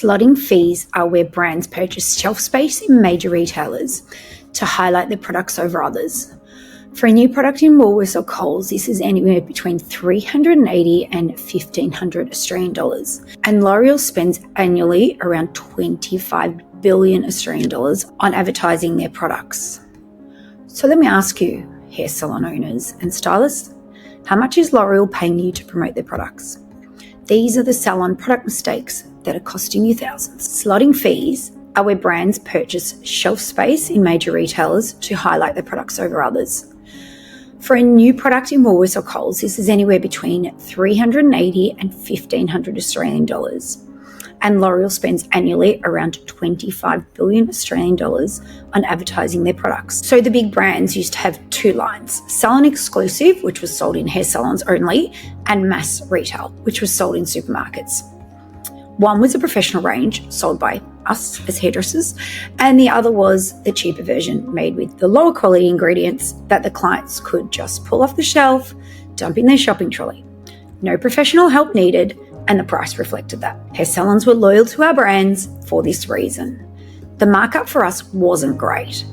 Slotting fees are where brands purchase shelf space in major retailers to highlight their products over others. For a new product in Woolworths or Coles, this is anywhere between $380 and $1,500 Australian dollars. And L'Oreal spends annually around 25 billion Australian dollars on advertising their products. So let me ask you, hair salon owners and stylists, how much is L'Oreal paying you to promote their products? These are the salon product mistakes that are costing you thousands. Slotting fees are where brands purchase shelf space in major retailers to highlight their products over others. For a new product in Woolworths or Coles, this is anywhere between $380 and $1,500 Australian dollars. And L'Oreal spends annually around 25 billion Australian dollars on advertising their products. So the big brands used to have two lines: Salon Exclusive, which was sold in hair salons only, and Mass Retail, which was sold in supermarkets. One was a professional range sold by us as hairdressers, and the other was the cheaper version made with the lower quality ingredients that the clients could just pull off the shelf, dump in their shopping trolley. No professional help needed, and the price reflected that. Hair salons were loyal to our brands for this reason. The markup for us wasn't great,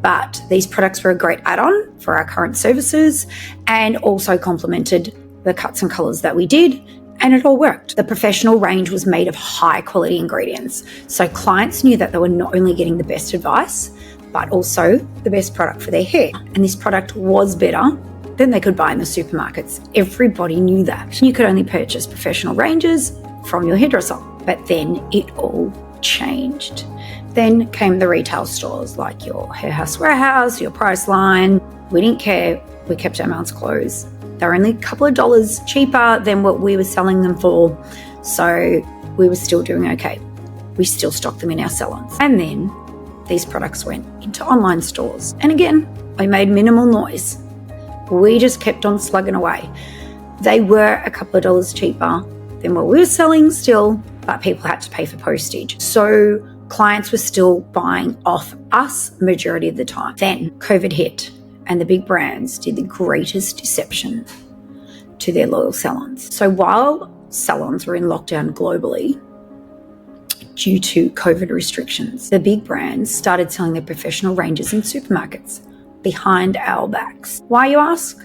but these products were a great add-on for our current services and also complemented the cuts and colours that we did, and it all worked. The professional range was made of high quality ingredients, so clients knew that they were not only getting the best advice, but also the best product for their hair. And this product was better than they could buy in the supermarkets. Everybody knew that. You could only purchase professional ranges from your hairdresser, but then it all changed. Then came the retail stores like your Hairhouse Warehouse, your Priceline. We didn't care. We kept our mouths closed. They were only a couple of dollars cheaper than what we were selling them for, so we were still doing okay. We still stocked them in our salons. And then these products went into online stores. And again, we made minimal noise. We just kept on slugging away. They were a couple of dollars cheaper than what we were selling still, but people had to pay for postage. So clients were still buying off us majority of the time. Then COVID hit, and the big brands did the greatest deception to their loyal salons. So while salons were in lockdown globally due to COVID restrictions, the big brands started selling their professional ranges in supermarkets behind our backs. Why, you ask?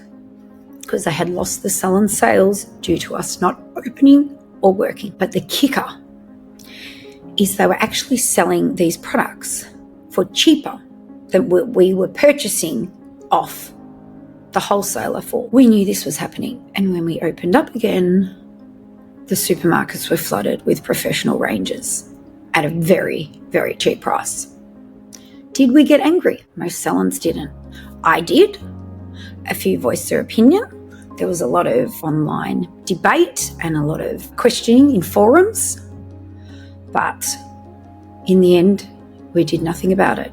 Because they had lost the salon sales due to us not opening or working. But the kicker is they were actually selling these products for cheaper than what we were purchasing off the wholesaler for. We knew this was happening, and when we opened up again, the supermarkets were flooded with professional ranges at a very, very cheap price. Did we get angry? Most salons didn't. I did. A few voiced their opinion. There was a lot of online debate and a lot of questioning in forums, but in the end, we did nothing about it.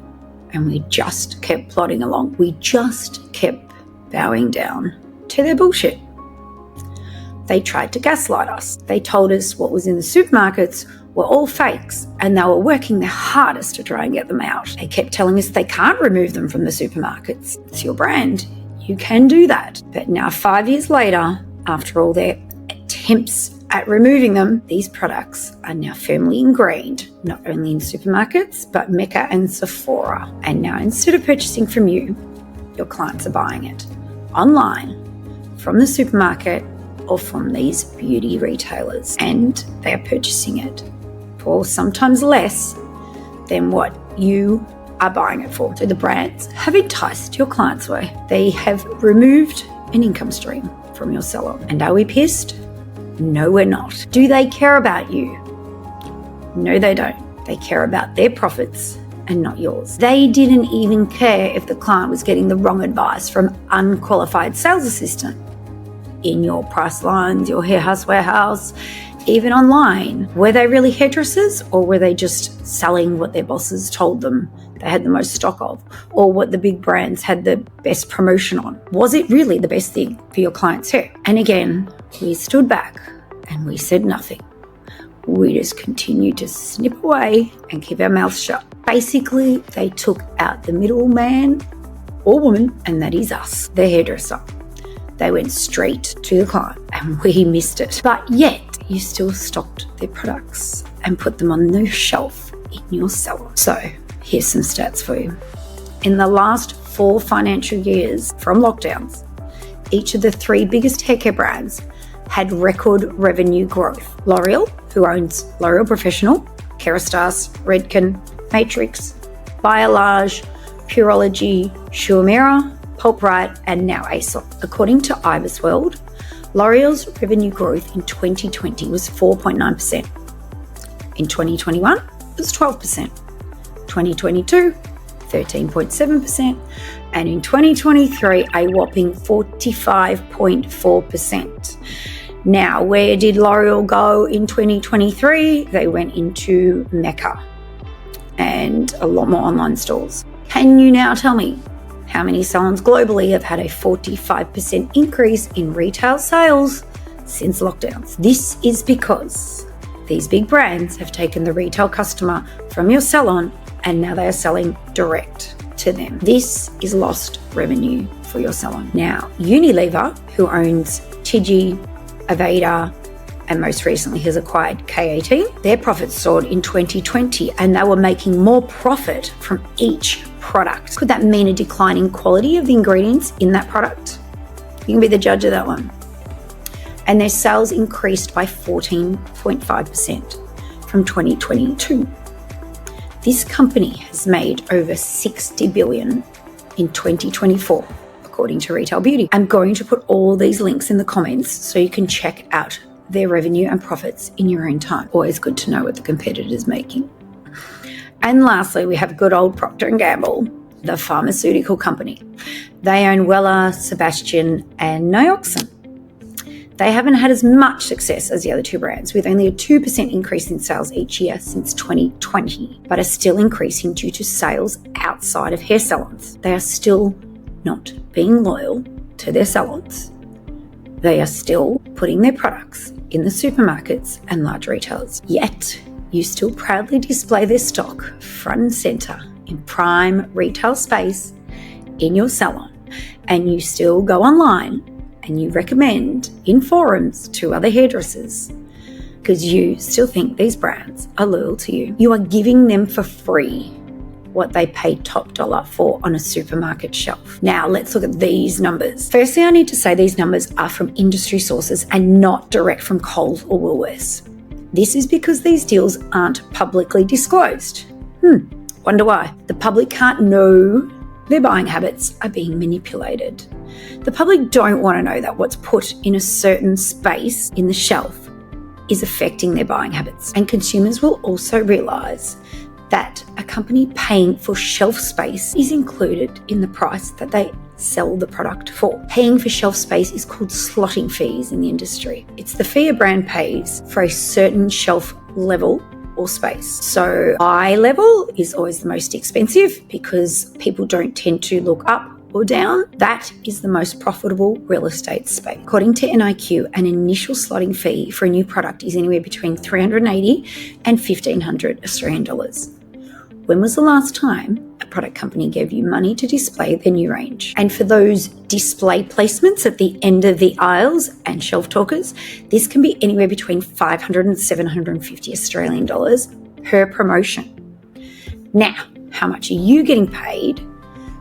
And we just kept plodding along. We just kept bowing down to their bullshit. They tried to gaslight us. They told us what was in the supermarkets were all fakes, and they were working their hardest to try and get them out. They kept telling us they can't remove them from the supermarkets. It's your brand. You can do that. But now 5 years later, after all their attempts at removing them, these products are now firmly ingrained, not only in supermarkets, but Mecca and Sephora. And now instead of purchasing from you, your clients are buying it online, from the supermarket, or from these beauty retailers. And they are purchasing it for sometimes less than what you are buying it for. So the brands have enticed your clients away. They have removed an income stream from your salon. And are we pissed? No, we're not. Do they care about you? No, they don't. They care about their profits and not yours. They didn't even care if the client was getting the wrong advice from unqualified sales assistant in your Pricelines, your Hairhouse Warehouse, even online. Were they really hairdressers, or were they just selling what their bosses told them they had the most stock of, or what the big brands had the best promotion on? Was it really the best thing for your client's hair? And again, we stood back and we said nothing. We just continued to snip away and keep our mouths shut. Basically, they took out the middleman or woman, and that is us, the hairdresser. They went straight to the client, and we missed it. But yet, you still stocked their products and put them on the shelf in your salon. So here's some stats for you. In the last 4 financial years from lockdowns, each of the 3 biggest haircare brands had record revenue growth. L'Oreal, who owns L'Oreal Professional, Kerastase, Redken, Matrix, Biolage, Pureology, Schumacher, Pulprite, and now Aesop. According to IBISWorld, L'Oreal's revenue growth in 2020 was 4.9%. In 2021, it was 12%. 2022, 13.7%. And in 2023, a whopping 45.4%. Now, where did L'Oreal go in 2023? They went into Mecca and a lot more online stores. Can you now tell me how many salons globally have had a 45% increase in retail sales since lockdowns? This is because these big brands have taken the retail customer from your salon and now they are selling direct to them. This is lost revenue for your salon. Now, Unilever, who owns Tigi, Aveda, and most recently has acquired K18, their profits soared in 2020 and they were making more profit from each product. Could that mean a decline in quality of the ingredients in that product? You can be the judge of that one. And their sales increased by 14.5% from 2022. This company has made over $60 billion in 2024, according to Retail Beauty. I'm going to put all these links in the comments so you can check out their revenue and profits in your own time. Always good to know what the competitor's making. And lastly, we have good old Procter & Gamble, the pharmaceutical company. They own Wella, Sebastian, and Nioxin. They haven't had as much success as the other 2 brands, with only a 2% increase in sales each year since 2020, but are still increasing due to sales outside of hair salons. They are still not being loyal to their salons. They are still putting their products in the supermarkets and large retailers. Yet, you still proudly display their stock front and center in prime retail space in your salon, and you still go online and you recommend in forums to other hairdressers because you still think these brands are loyal to you. You are giving them for free what they pay top dollar for on a supermarket shelf. Now, let's look at these numbers. Firstly, I need to say these numbers are from industry sources and not direct from Coles or Woolworths. This is because these deals aren't publicly disclosed. Wonder why? The public can't know their buying habits are being manipulated. The public don't want to know that what's put in a certain space in the shelf is affecting their buying habits. And consumers will also realise that a company paying for shelf space is included in the price that they sell the product for. Paying for shelf space is called slotting fees in the industry. It's the fee a brand pays for a certain shelf level or space. So eye level is always the most expensive because people don't tend to look up or down. That is the most profitable real estate space. According to NIQ, an initial slotting fee for a new product is anywhere between $380 and $1,500 Australian dollars. When was the last time a product company gave you money to display their new range? And for those display placements at the end of the aisles and shelf talkers, this can be anywhere between $500 and $750 Australian dollars per promotion. Now, how much are you getting paid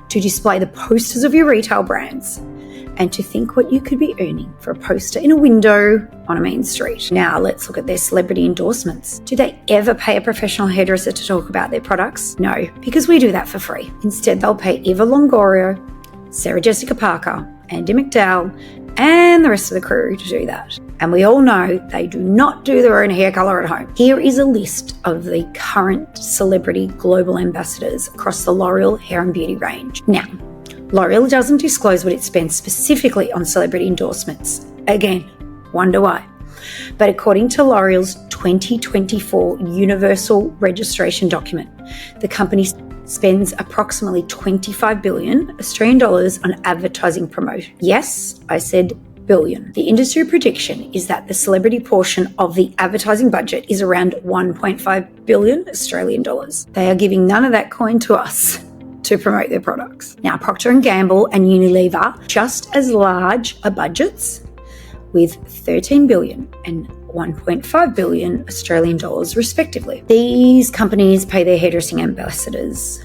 to display the posters of your retail brands and to think what you could be earning for a poster in a window on a main street? Now let's look at their celebrity endorsements. Do they ever pay a professional hairdresser to talk about their products? No, because we do that for free. Instead, they'll pay Eva Longoria, Sarah Jessica Parker, Andy McDowell, and the rest of the crew to do that. And we all know they do not do their own hair color at home. Here is a list of the current celebrity global ambassadors across the L'Oreal hair and beauty range. Now, L'Oreal doesn't disclose what it spends specifically on celebrity endorsements. Again, wonder why. But according to L'Oreal's 2024 Universal Registration document, the company spends approximately 25 billion Australian dollars on advertising promotion. Yes, I said billion. The industry prediction is that the celebrity portion of the advertising budget is around 1.5 billion Australian dollars. They are giving none of that coin to us to promote their products. Now, Procter & Gamble and Unilever, just as large budgets with 13 billion and 1.5 billion Australian dollars respectively. These companies pay their hairdressing ambassadors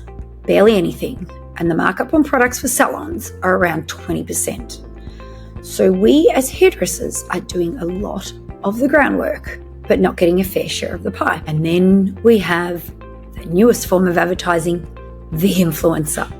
barely anything, and the markup on products for salons are around 20%. So we as hairdressers are doing a lot of the groundwork, but not getting a fair share of the pie. And then we have the newest form of advertising, the influencer.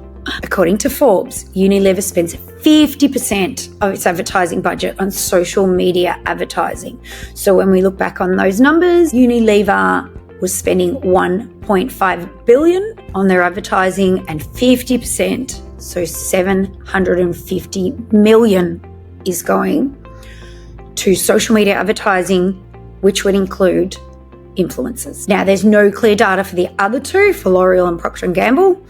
According to Forbes, Unilever spends 50% of its advertising budget on social media advertising. So when we look back on those numbers, Unilever was spending 1.5 billion on their advertising, and 50%, so 750 million, is going to social media advertising, which would include influencers. Now, there's no clear data for the other two, for L'Oreal and Procter & Gamble,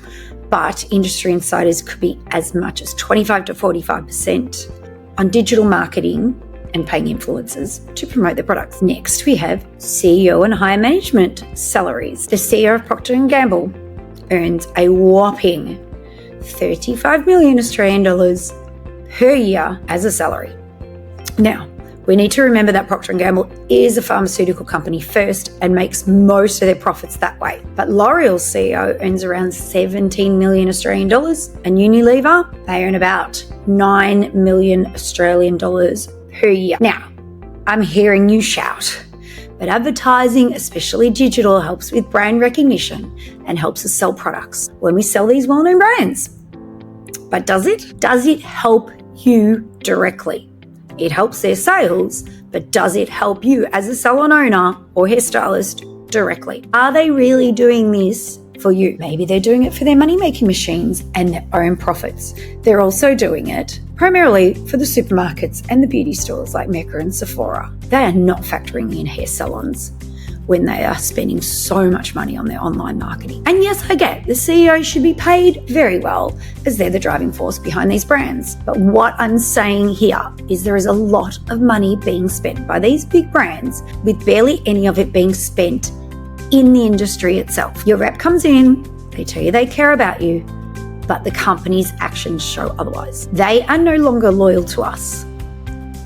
but industry insiders could be as much as 25 to 45% on digital marketing and paying influencers to promote their products. Next, we have CEO and higher management salaries. The CEO of Procter & Gamble earns a whopping 35 million Australian dollars per year as a salary. Now, we need to remember that Procter & Gamble is a pharmaceutical company first and makes most of their profits that way. But L'Oreal's CEO earns around 17 million Australian dollars, and Unilever, they earn about 9 million Australian dollars per year. Now, I'm hearing you shout, but advertising, especially digital, helps with brand recognition and helps us sell products when we sell these well-known brands. But does it? Does it help you directly? It helps their sales, but does it help you as a salon owner or hairstylist directly? Are they really doing this for you? Maybe they're doing it for their money-making machines and their own profits. They're also doing it primarily for the supermarkets and the beauty stores like Mecca and Sephora. They are not factoring in hair salons when they are spending so much money on their online marketing. And yes, I get the CEO should be paid very well, as they're the driving force behind these brands. But what I'm saying here is there is a lot of money being spent by these big brands, with barely any of it being spent in the industry itself. Your rep comes in, they tell you they care about you, but the company's actions show otherwise. They are no longer loyal to us,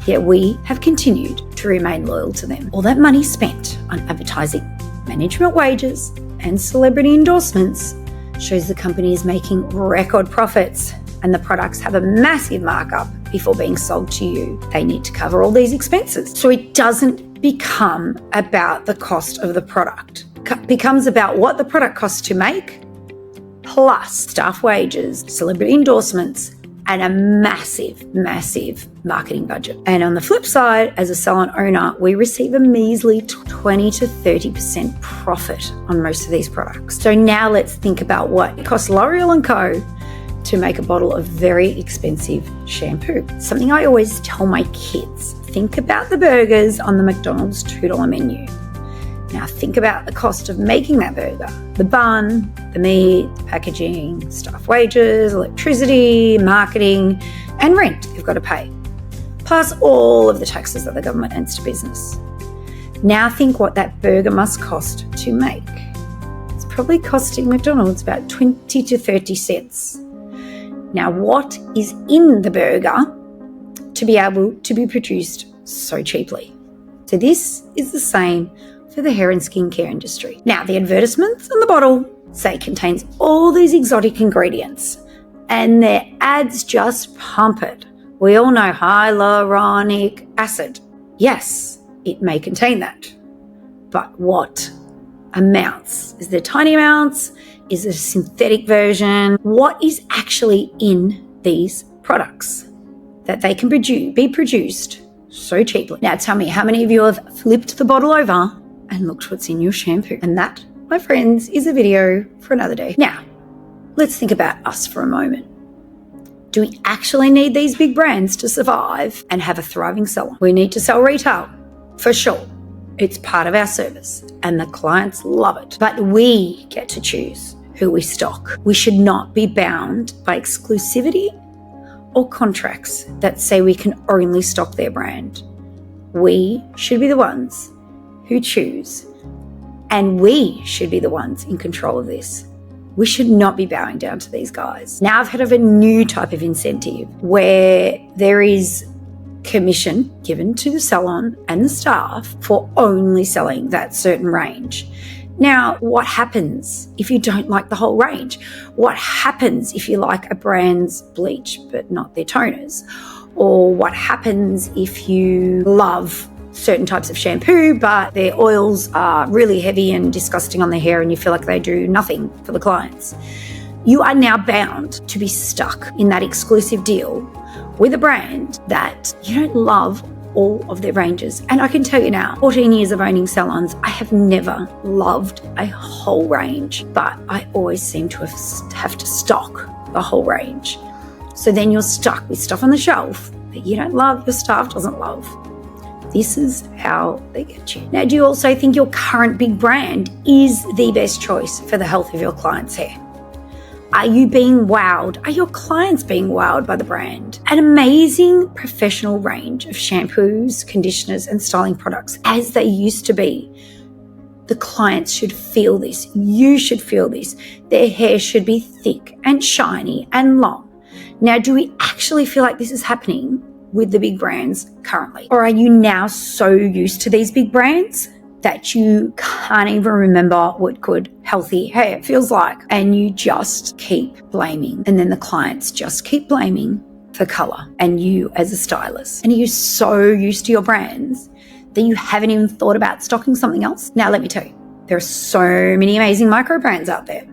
yet we have continued to remain loyal to them. All that money spent on advertising, management wages, and celebrity endorsements shows the company is making record profits, and the products have a massive markup before being sold to you. They need to cover all these expenses. So it doesn't become about the cost of the product. It becomes about what the product costs to make, plus staff wages, celebrity endorsements, and a massive marketing budget. And on the flip side, as a salon owner, we receive a measly 20 to 30% profit on most of these products. So now let's think about what it costs L'Oreal & Co. to make a bottle of very expensive shampoo. Something I always tell my kids, think about the burgers on the McDonald's $2 menu. Now think about the cost of making that burger. The bun, the meat, the packaging, staff wages, electricity, marketing, and rent you've got to pay. Plus all of the taxes that the government adds to business. Now think what that burger must cost to make. It's probably costing McDonald's about 20 to 30 cents. Now what is in the burger to be able to be produced so cheaply? So this is the same for the hair and skincare industry. Now, the advertisements on the bottle say it contains all these exotic ingredients, and their ads just pump it. We all know hyaluronic acid. Yes, it may contain that. But what amounts? Is there tiny amounts? Is it a synthetic version? What is actually in these products that they can be produced so cheaply? Now tell me, how many of you have flipped the bottle over and looked what's in your shampoo? And that, my friends, is a video for another day. Now, let's think about us for a moment. Do we actually need these big brands to survive and have a thriving salon? We need to sell retail, for sure. It's part of our service and the clients love it. But we get to choose who we stock. We should not be bound by exclusivity or contracts that say we can only stock their brand. We should be the ones who choose, and we should be the ones in control of this. We should not be bowing down to these guys. Now I've heard of a new type of incentive where there is commission given to the salon and the staff for only selling that certain range. Now, what happens if you don't like the whole range? What happens if you like a brand's bleach but not their toners? Or what happens if you love certain types of shampoo but their oils are really heavy and disgusting on the hair and you feel like they do nothing for the clients? You are now bound to be stuck in that exclusive deal with a brand that you don't love all of their ranges. And I can tell you now, 14 years of owning salons, I have never loved a whole range, but I always seem to have to stock the whole range. So then you're stuck with stuff on the shelf that you don't love, your staff doesn't love. This is how they get you. Now, do you also think your current big brand is the best choice for the health of your client's hair? Are you being wowed? Are your clients being wowed by the brand? An amazing professional range of shampoos, conditioners, and styling products as they used to be. The clients should feel this. You should feel this. Their hair should be thick and shiny and long. Now, do we actually feel like this is happening with the big brands currently? Or are you now so used to these big brands that you can't even remember what good, healthy hair feels like? And you just keep blaming. And then the clients just keep blaming for color and you as a stylist. And you're so used to your brands that you haven't even thought about stocking something else. Now, let me tell you, there are so many amazing micro brands out there.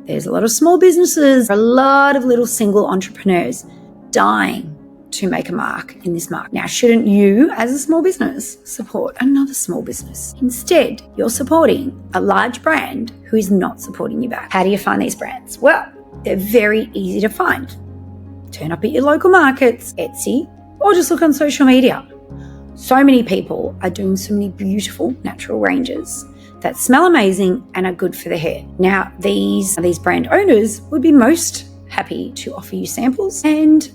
There's a lot of small businesses, a lot of little single entrepreneurs dying to make a mark in this market. Now, shouldn't you, as a small business, support another small business? Instead, you're supporting a large brand who is not supporting you back. How do you find these brands? Well, they're very easy to find. Turn up at your local markets, Etsy, or just look on social media. So many people are doing so many beautiful natural ranges that smell amazing and are good for the hair. Now, these brand owners would be most happy to offer you samples and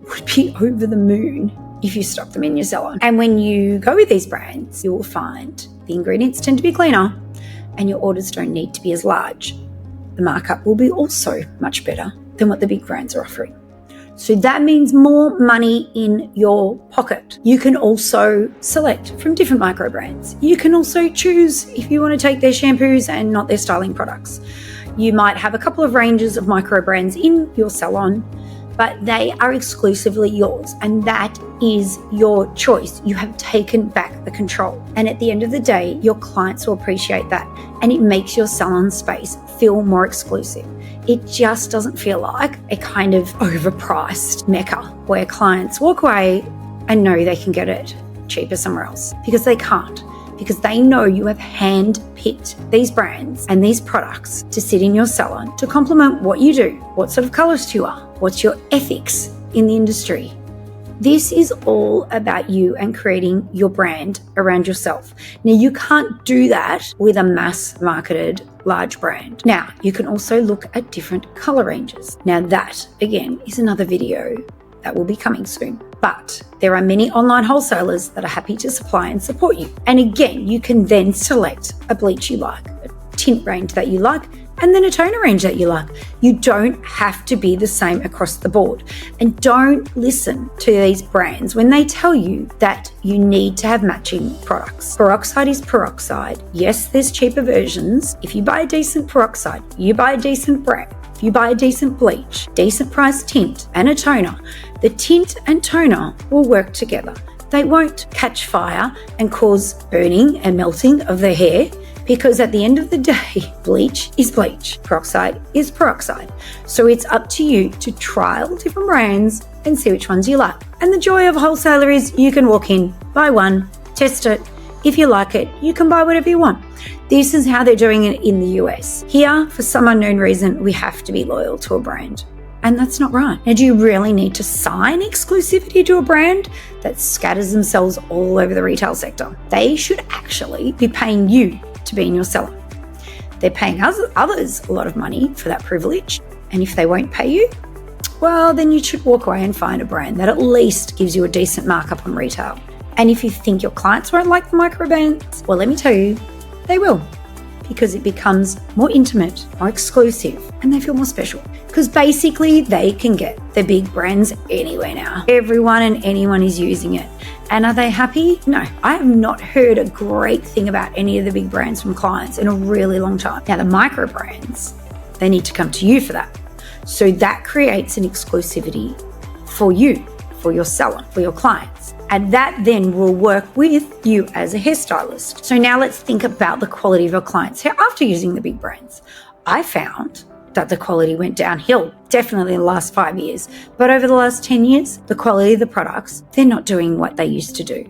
would be over the moon if you stock them in your salon. And when you go with these brands, you will find the ingredients tend to be cleaner and your orders don't need to be as large. The markup will be also much better than what the big brands are offering. So that means more money in your pocket. You can also select from different micro brands. You can also choose if you want to take their shampoos and not their styling products. You might have a couple of ranges of micro brands in your salon, but they are exclusively yours, and that is your choice. You have taken back the control. And at the end of the day, your clients will appreciate that, and it makes your salon space feel more exclusive. It just doesn't feel like a kind of overpriced mecca where clients walk away and know they can get it cheaper somewhere else, because they can't. Because they know you have hand-picked these brands and these products to sit in your salon to complement what you do, what sort of colorist you are, what's your ethics in the industry. This is all about you and creating your brand around yourself. Now, you can't do that with a mass-marketed large brand. Now, you can also look at different color ranges. Now, that, again, is another video that will be coming soon. But there are many online wholesalers that are happy to supply and support you. And again, you can then select a bleach you like, a tint range that you like, and then a toner range that you like. You don't have to be the same across the board. And don't listen to these brands when they tell you that you need to have matching products. Peroxide is peroxide. Yes, there's cheaper versions. If you buy a decent peroxide, you buy a decent brand. If you buy a decent bleach, decent price tint, and a toner, the tint and toner will work together. They won't catch fire and cause burning and melting of the hair, because at the end of the day, bleach is bleach, peroxide is peroxide. So it's up to you to trial different brands and see which ones you like. And the joy of a wholesaler is you can walk in, buy one, test it. If you like it, you can buy whatever you want. This is how they're doing it in the US. Here, for some unknown reason, we have to be loyal to a brand. And that's not right. Now, do you really need to sign exclusivity to a brand that scatters themselves all over the retail sector? They should actually be paying you to be in your salon. They're paying others a lot of money for that privilege. And if they won't pay you, well, then you should walk away and find a brand that at least gives you a decent markup on retail. And if you think your clients won't like the micro brands, well, let me tell you, they will. because it becomes more intimate, more exclusive, and they feel more special. Because basically they can get the big brands anywhere now. Everyone and anyone is using it. And are they happy? No. I have not heard a great thing about any of the big brands from clients in a really long time. Now, the micro brands, they need to come to you for that. So that creates an exclusivity for you, for your salon, for your clients. And that then will work with you as a hairstylist. So now let's think about the quality of your clients' hair after using the big brands. I found that the quality went downhill, definitely in the last 5 years. But over the last 10 years, the quality of the products, they're not doing what they used to do.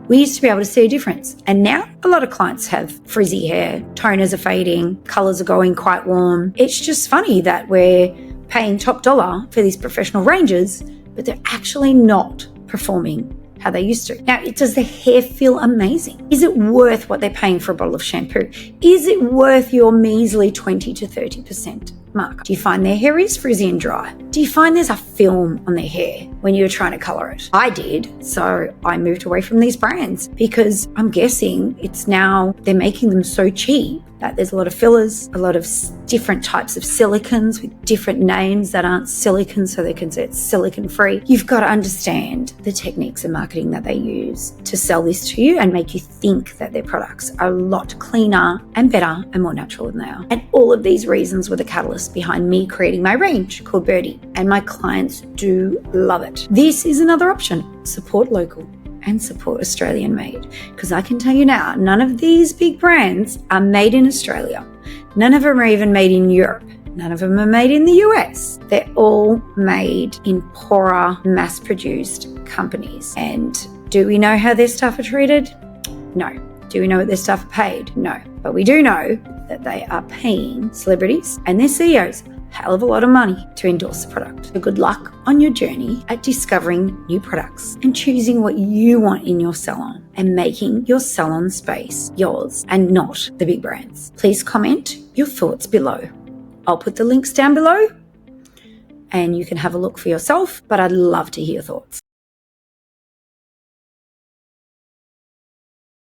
We used to be able to see a difference. And now a lot of clients have frizzy hair, toners are fading, colors are going quite warm. It's just funny that we're paying top dollar for these professional ranges, but they're actually not performing how they used to. Now, does the hair feel amazing? Is it worth what they're paying for a bottle of shampoo? Is it worth your measly 20 to 30% mark? Do you find their hair is frizzy and dry? Do you find there's a film on their hair when you're trying to color it? I did, so I moved away from these brands because I'm guessing it's now they're making them so cheap that there's a lot of fillers, a lot of different types of silicons with different names that aren't silicon, so they can say it's silicon free. You've got to understand the techniques and marketing that they use to sell this to you and make you think that their products are a lot cleaner and better and more natural than they are. And all of these reasons were the catalyst behind me creating my range called Birdie, and my clients do love it. This is another option. Support local and support Australian made, because I can tell you now, none of these big brands are made in Australia. None of them are even made in Europe. None of them are made in the US. They're all made in poorer, mass-produced companies. And do we know how their staff are treated? No. Do we know what their staff are paid? No. But we do know that they are paying celebrities and their CEOs hell of a lot of money to endorse the product. So good luck on your journey at discovering new products and choosing what you want in your salon and making your salon space yours and not the big brands. Please comment your thoughts below. I'll put the links down below and you can have a look for yourself, but I'd love to hear your thoughts.